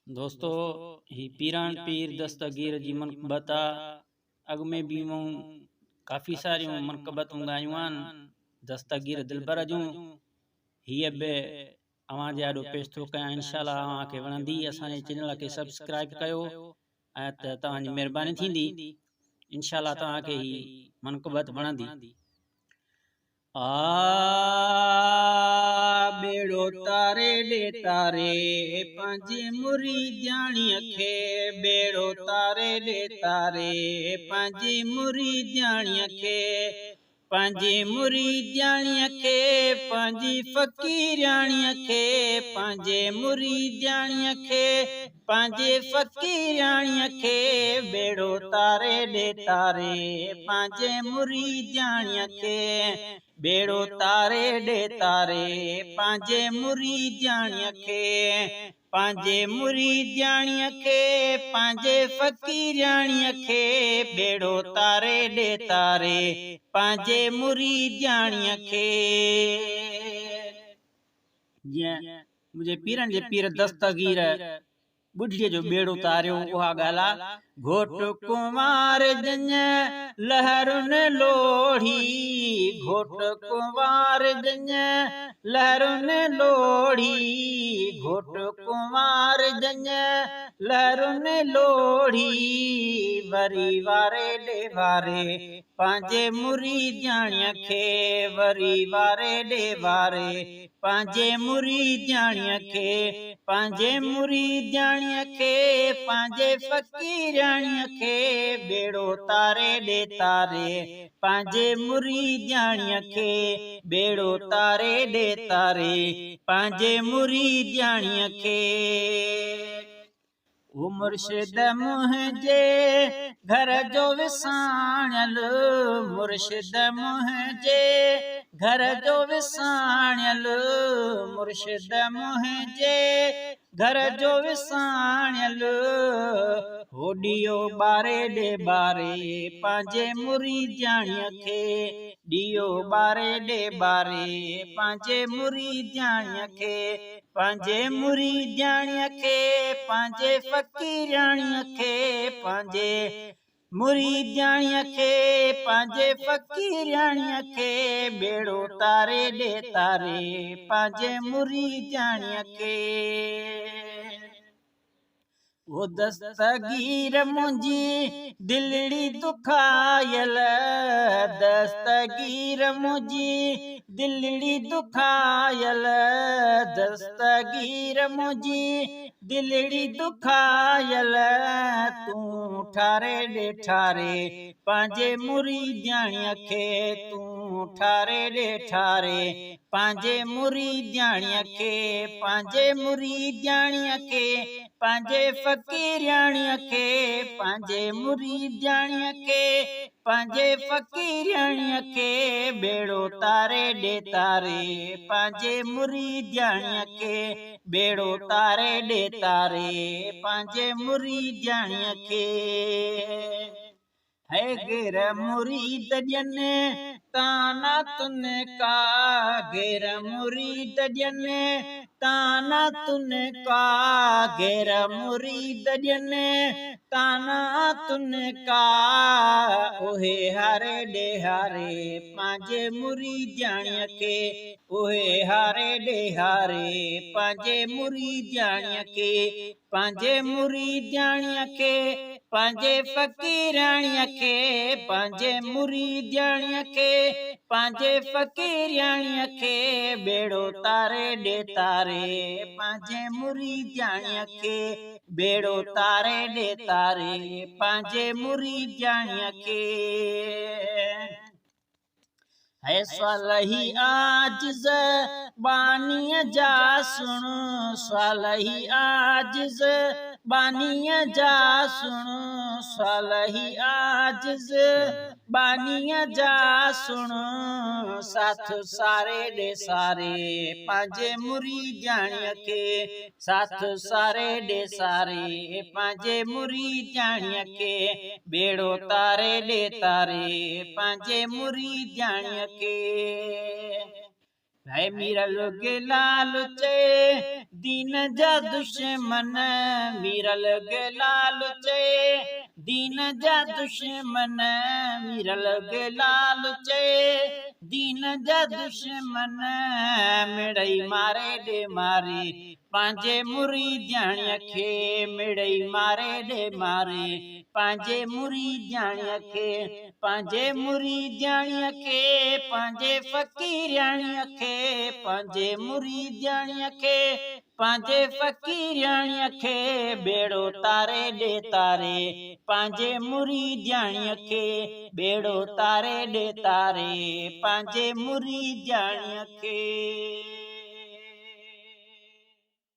दोस्तों ही पीरान पीर दस्तगीर जी मनक़बत अग में भी मूं काफ़ी सारी मनक़बत ॻायूं दस्तगीर दिलबर जूं हीअ बि अवां जे आॾो पेश थो कयां। इंशाअल्लाह अवां खे वणंदी। असांजे चैनल खे सब्सक्राइब कयो ऐं त तव्हांजी महिरबानी थींदी। इंशाअल्लाह तव्हां खे ही मनक़बत वणंदी। बेड़ो तारे दे तारे पंहिंजे मुरीदाणीअ खे, बेड़ो तारे दे तारे पंहिंजे मुरीदाणीअ खे, पंहिंजे मुरीदाणीअ खे, पंहिंजी फ़क़ीराणीअ खे, पंहिंजे मुरीदाणीअ खे, पंहिंजे फ़क़ीराणीअ खे, बेड़ो तारे दे तारे पंहिंजे मुरीदाणीअ खे, बेड़ो तारे दे तारे पंहिंजे मुरीदाणीअ खे, पंहिंजे मुरीदाणीअ खे, पंहिंजे फ़क़ीराणीअ खे, बेड़ो तारे दे तारे पंहिंजे मुरीदाणीअ खे। जीअं मुंहिंजे पीरनि जे पीर दस्तगीर बुढ़ीअ जो बेड़ो तारियो, उहा ॻाल्हि आहे। घोट कुंवार जन लहरुन लोढ़ी, घोट कुंवार जन लहरुन लोढ़ी, घोट कुंवार जन लहरुन लोढ़ी, वरी वारे ॾे वारे पंहिंजे मुरीदाणीअ खे, वरी वारे ॾे वारे पंहिंजे मुरीदाणीअ खे, पंहिंजे मुरीदाणीअ खे, पंहिंजे फ़क़ीराणीअ खे, बेड़ो तारे दे तारे पंहिंजे मुरीदाणीअ खे, बेड़ो तारे दे तारे पंहिंजे मुरीदाणीअ खे। ओ मुर्शिद मुंहिंजे घर जो विसाणियल, मुर्शिद मुंहिंजे घर जो विसाणियल, मुर्शिद मुंहिंजे घर जो विसाणियल, हो ॾियो ॿारे ॾे ॿारे पंहिंजे मुरीदाणीअ खे, ॾियो ॿारे ॾे ॿारे पंहिंजे मुरीदाणीअ खे, पंहिंजे मुरीदाणीअ खे, पंहिंजे फ़क़ीराणीअ खे, पंहिंजे मुरीदाणीअ खे, पंहिंजे फ़क़ीराणीअ खे, बेड़ो तारे ॾे तारे पंहिंजे मुरीदाणीअ खे। ओ दस्तगीर मुंहिंजी दिलड़ी दुखायल, दस्तगीर मुंहिंजी दिलड़ी दुखायल, दस्तगीर मुंहिंजी दिलड़ी दुखायल, तूं ठारे ॾे ठारे पंहिंजे मुरीदाणीअ खे, तूं ठारे ॾे ठारे पंहिंजे मुरीदाणीअ खे, पंहिंजे मुरीदाणीअ खे, पंहिंजे फ़क़ीराणीअ खे, पंहिंजे मुरीदाणीअ खे, पंहिंजे फ़क़ीराणीअ खे, बेड़ो तारे ॾे तारे पंहिंजे मुरीदाणीअ खे, बेड़ो तारे ॾे तारे पंहिंजे मुरीदाणीअ खे। है गिर मुरीद ॼन ताना तुन का, गिर मुरीद ॼन ताना तुन का, गिर मुरीद ॼन ताना तुन का, ओहे हारे ॾे हारे पंहिंजे मुरीदाणीअ खे, ओहे हारे ॾे हारे पंहिंजे मुरीदाणीअ खे, पंहिंजे मुरीदाणीअ खे, पंहिंजे फ़क़ीराणीअ खे, पंहिंजे मुरीदाणीअ खे, पंहिंजे फ़क़ीराणीअ खे, बेड़ो तारे ॾे तारे पंहिंजे मुरीदाणीअ खे, बेड़ो तारे ॾे तारे पंहिंजे मुरीदाणीअ खे। है स्वालही आजिज़ बानीअ जा सुण, स्वालही आजिज़ बानीअ जा सुण, स्वालही आजिज़ बानीअ जा सुण, साथ सारे ॾे सारे पंहिंजे मुरीदाणीअ खे, साथ सारे ॾे सारे पंहिंजे मुरीदाणीअ खे, बेड़ो तारे ॾे तारे पंहिंजे मुरीदाणीअ खे। है मीरल के लाल चे दीन जा दुश्मन, मीरल के लाल चे दीन जा दुश्मन, मीरल के लाल चे दीन जा दुश्मन। मिड़ई मारे दे मारे पांजे मुरीदाणीअ खे, मिड़ई मारे दे मारे पांजे मुरीदाणीअ खे, पांजे मुरीदाणीअ खे, पांजे फ़कीराणीअ खे, पांजे मुरीदाणीअ खे, पांजे फ़कीराणीअ खे बेड़ो तारे दे तारे, पांजे मुरीदाणीअ खे बेड़ो तारे दे तारे, पांजे मुरीदाणीअ खे।